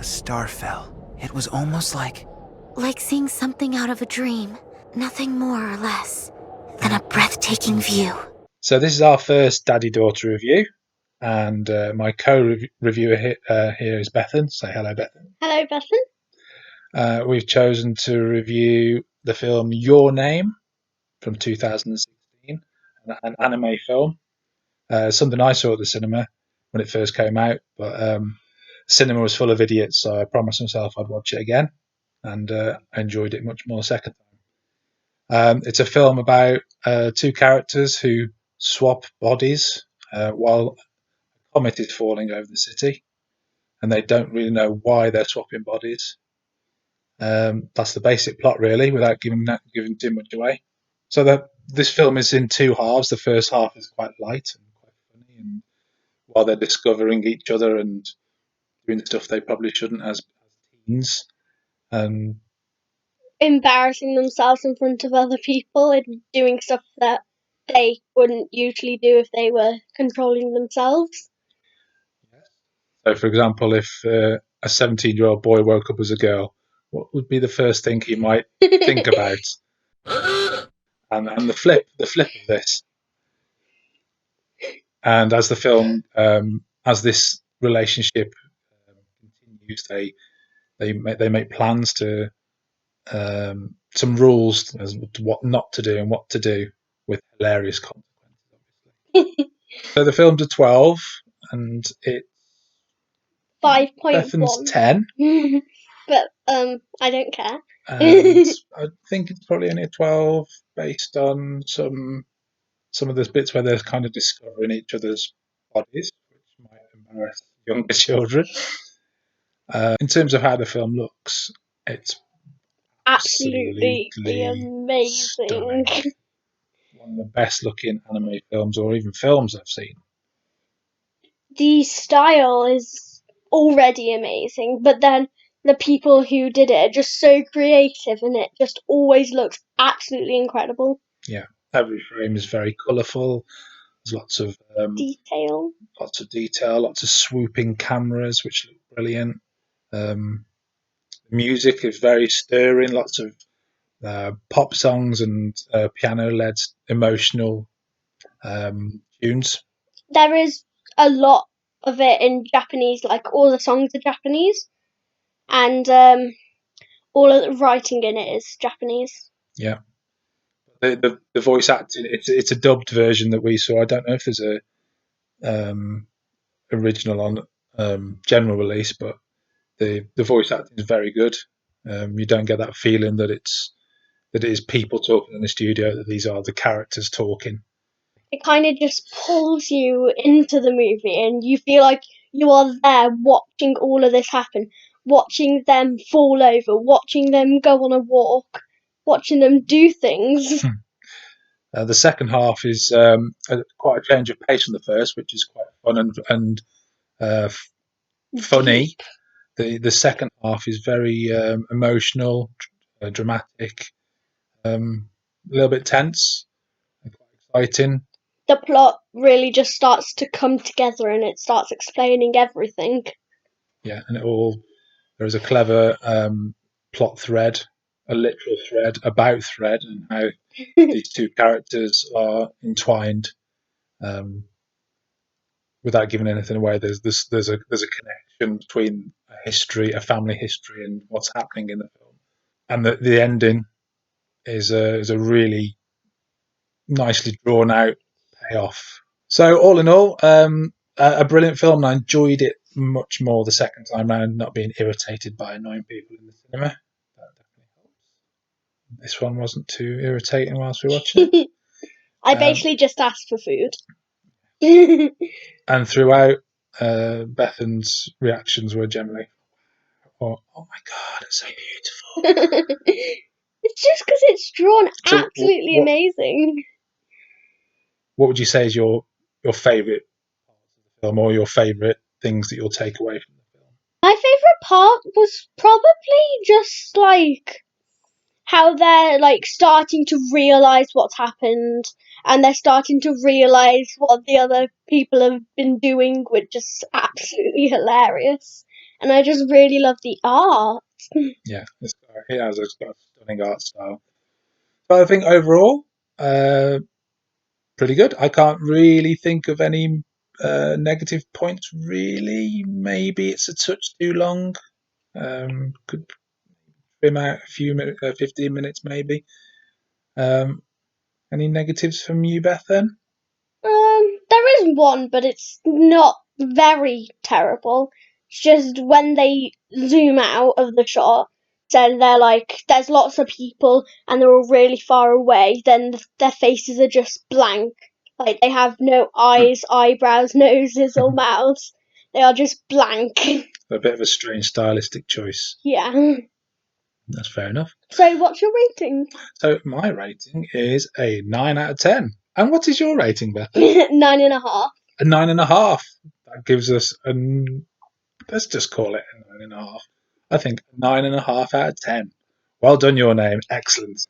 A star fell. It was almost like seeing something out of a dream. Nothing more or less than a breathtaking view. So this is our first daddy-daughter review, and my co-reviewer here is Bethan. Say hello, Bethan. Hello, Bethan. We've chosen to review the film Your Name from 2016, an anime film. Something I saw at the cinema when it first came out, but the cinema was full of idiots, so I promised myself I'd watch it again, and I enjoyed it much more the second time. It's a film about two characters who swap bodies while a comet is falling over the city, and they don't really know why they're swapping bodies. That's the basic plot, really, without giving too much away. So this film is in two halves. The first half is quite light and quite funny, and while they're discovering each other and doing stuff they probably shouldn't as teens, Embarrassing themselves in front of other people and doing stuff that they wouldn't usually do if they were controlling themselves. So, for example, if a 17-year-old boy woke up as a girl, what would be the first thing he might think about? And the flip of this. And as the film, as this relationship continues, they make plans to some rules as to what not to do and what to do, with hilarious consequences. So the film's a 12, and it's 5.1. Bethan's 10. But I don't care. And I think it's probably only a 12 based on some of those bits where they're kind of discovering each other's bodies, which might embarrass younger children. In terms of how the film looks, it's absolutely amazing. Stunning. One of the best looking anime films, or even films, I've seen. The style is already amazing, but then the people who did it are just so creative, and it just always looks absolutely incredible. Yeah, every frame is very colourful. There's lots of detail, lots of swooping cameras, which look brilliant. The music is very stirring. Lots of pop songs and piano-led emotional tunes. There is a lot of it in Japanese, like all the songs are Japanese, and all of the writing in it is Japanese. Yeah. The voice acting, it's a dubbed version that we saw. I don't know if there's a original on general release, but the voice acting is very good. You don't get that feeling that it is people talking in the studio, that these are the characters talking. It kind of just pulls you into the movie, and you feel like you are there watching all of this happen, watching them fall over, watching them go on a walk, watching them do things. The second half is quite a change of pace from the first, which is quite fun and funny. The second half is very emotional, dramatic, a little bit tense, and quite exciting. The plot really just starts to come together, and it starts explaining everything. Yeah, and there is a clever plot thread, a literal thread about thread, and how these two characters are entwined. Without giving anything away, there's a connection between a family history, and what's happening in the film. And the ending is a really nicely drawn out payoff. So all in all, a brilliant film. I enjoyed it much more the second time round, not being irritated by annoying people in the cinema. That definitely helps. This one wasn't too irritating whilst we were watching it. I basically just asked for food. And throughout, Bethan's reactions were generally, oh my God, it's so beautiful. It's just because it's drawn absolutely amazing. What would you say is your favourite part of the film, or your favourite things that you'll take away from the film? My favourite part was probably just like how they're like starting to realise what's happened, and they're starting to realise what the other people have been doing, which is absolutely hilarious. and I just really love the art. Yeah, it has got a stunning art style. But I think overall, pretty good. I can't really think of any negative points. Really, maybe it's a touch too long. Could trim out a few 15 minutes maybe. Any negatives from you, Beth? Then There is one, but it's not very terrible. It's just when they zoom out of the shot, then they're like, there's lots of people and they're all really far away, then their faces are just blank. Like, they have no eyes, eyebrows, noses, or mouths. They are just blank. a bit of a strange stylistic choice. Yeah. That's fair enough. So, what's your rating? So my rating is a 9 out of 10. And what is your rating, Beth? 9.5. A 9.5. That gives us let's just call it a 9.5. I think 9.5 out of 10. Well done, Your Name. Excellent.